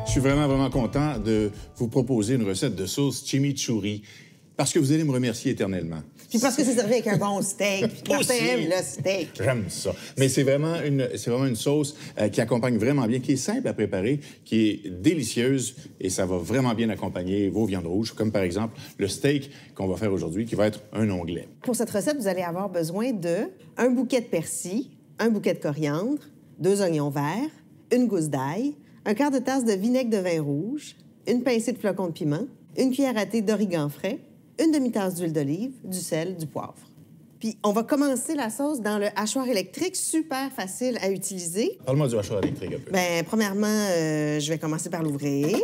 Je suis vraiment content de vous proposer une recette de sauce chimichurri parce que vous allez me remercier éternellement. Puis parce que c'est servi avec un bon steak. Puis Martin aime le steak. J'aime ça. Mais c'est vraiment une sauce qui accompagne vraiment bien, qui est simple à préparer, qui est délicieuse et ça va vraiment bien accompagner vos viandes rouges, comme par exemple le steak qu'on va faire aujourd'hui, qui va être un onglet. Pour cette recette, vous allez avoir besoin de un bouquet de persil, un bouquet de coriandre, 2 oignons verts, une gousse d'ail, un quart de tasse de vinaigre de vin rouge, une pincée de flocons de piment, une cuillère à thé d'origan frais, une demi-tasse d'huile d'olive, du sel, du poivre. Puis, on va commencer la sauce dans le hachoir électrique, super facile à utiliser. Parle-moi du hachoir électrique un peu. Bien, premièrement, je vais commencer par l'ouvrir.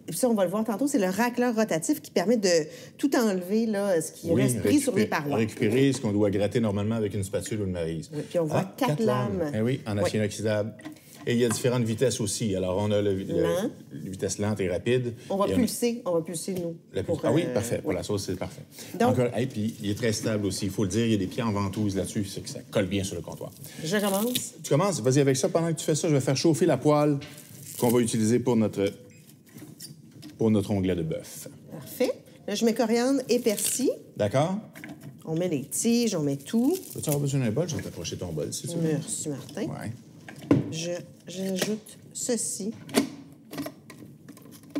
Puis ça, on va le voir tantôt, c'est le racleur rotatif qui permet de tout enlever, là, ce qui reste pris sur les parois. Récupérer ce qu'on doit gratter normalement avec une spatule ou une maryse. Oui, puis on voit 4 lames. Eh oui, en acier inoxydable. Et il y a différentes vitesses aussi. Alors, on a la vitesse lente et rapide. On va pulser, nous. Ah oui, parfait. Pour la sauce, c'est parfait. Donc, et puis, il est très stable aussi. Il faut le dire, il y a des pieds en ventouse là-dessus. C'est que ça colle bien sur le comptoir. Je commence. Tu commences? Vas-y avec ça. Pendant que tu fais ça, je vais faire chauffer la poêle qu'on va utiliser pour notre onglet de bœuf. Parfait. Là, je mets coriandre et persil. D'accord? On met les tiges, on met tout. Veux-tu avoir besoin d'un bol? Je vais t'approcher ton bol, si tu veux. Merci, Martin. Ouais. J'ajoute ceci.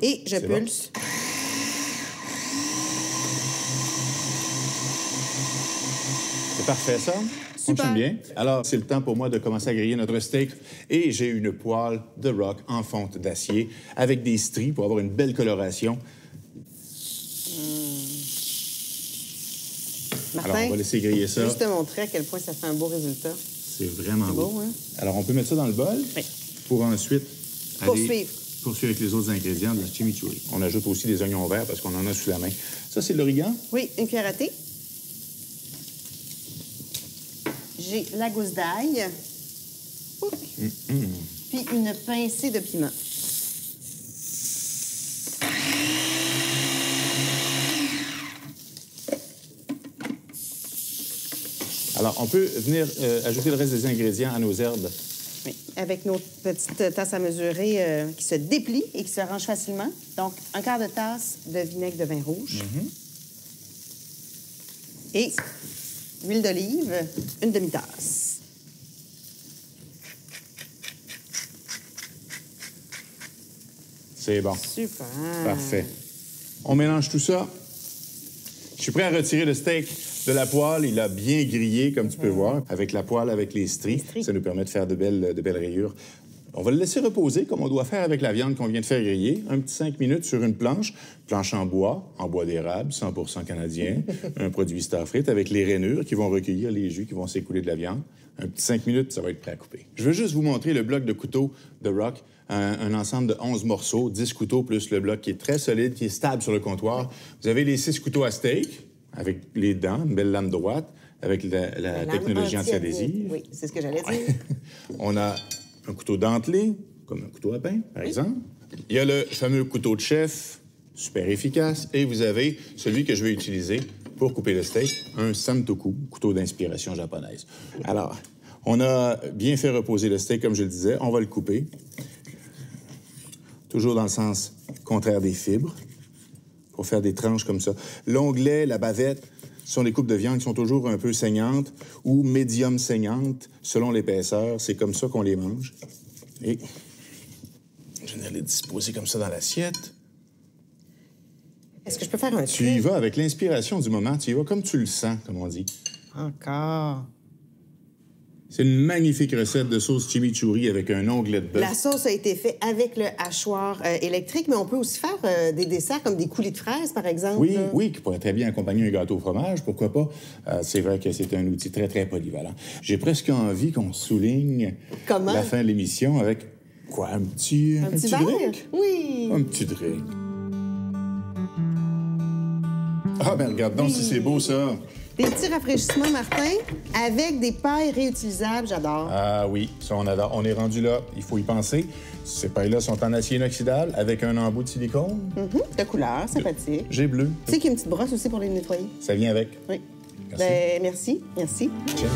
Et je pulse. Bon. C'est parfait, ça? Super. Fonctionne bien. Alors, c'est le temps pour moi de commencer à griller notre steak. Et j'ai une poêle de rock en fonte d'acier avec des stries pour avoir une belle coloration. Martin, alors, on va laisser griller ça. Juste te montrer à quel point ça fait un beau résultat. C'est vraiment beau. Hein? Alors, on peut mettre ça dans le bol pour ensuite poursuivre avec les autres ingrédients de la chimichurri. On ajoute aussi des oignons verts parce qu'on en a sous la main. Ça, c'est de l'origan? Oui, une cuillère à thé. J'ai la gousse d'ail. Puis une pincée de piment. Alors, on peut venir ajouter le reste des ingrédients à nos herbes. Oui, avec nos petites tasses à mesurer qui se déplient et qui se rangent facilement. Donc, un quart de tasse de vinaigre de vin rouge. Et l'huile d'olive, une demi-tasse. C'est bon. Super. Parfait. On mélange tout ça. Je suis prêt à retirer le steak de la poêle. Il a bien grillé, comme tu peux voir, avec la poêle, avec les stries. Ça nous permet de faire de belles rayures. On va le laisser reposer, comme on doit faire avec la viande qu'on vient de faire griller. Un petit 5 minutes sur une planche en bois d'érable, 100% canadien. Un produit Starfrit avec les rainures qui vont recueillir les jus qui vont s'écouler de la viande. Un petit 5 minutes, ça va être prêt à couper. Je veux juste vous montrer le bloc de couteau de Rock. Un ensemble de 11 morceaux, 10 couteaux plus le bloc qui est très solide, qui est stable sur le comptoir. Vous avez les 6 couteaux à steak, avec les dents, une belle lame droite, avec la technologie anti-adhésive. Oui, c'est ce que j'allais dire. On a un couteau dentelé, comme un couteau à pain, par exemple. Il y a le fameux couteau de chef, super efficace. Et vous avez celui que je vais utiliser pour couper le steak, un santoku, couteau d'inspiration japonaise. Alors, on a bien fait reposer le steak, comme je le disais. On va le couper. Toujours dans le sens contraire des fibres, pour faire des tranches comme ça. L'onglet, la bavette, sont des coupes de viande qui sont toujours un peu saignantes ou médium saignantes, selon l'épaisseur. C'est comme ça qu'on les mange. Et je vais les disposer comme ça dans l'assiette. Est-ce que je peux faire un Tu y vas avec l'inspiration du moment. Tu y vas comme tu le sens, comme on dit. Encore. C'est une magnifique recette de sauce chimichurri avec un onglet de bœuf. La sauce a été faite avec le hachoir électrique, mais on peut aussi faire des desserts comme des coulis de fraises, par exemple. Oui, oui, qui pourrait très bien accompagner un gâteau au fromage, pourquoi pas. C'est vrai que c'est un outil très polyvalent. J'ai presque envie qu'on souligne la fin de l'émission avec, quoi, un petit verre? Drink? Oui. Un petit drink. Ah, ben regarde donc si c'est beau, ça. Des petits rafraîchissements, Martin, avec des pailles réutilisables, j'adore. Ah oui, ça, on adore. On est rendu là, il faut y penser. Ces pailles-là sont en acier inoxydable avec un embout de silicone. De couleur, sympathique. J'ai bleu. Tu sais qu'il y a une petite brosse aussi pour les nettoyer. Ça vient avec. Oui. Ben, merci. Merci. Tiens.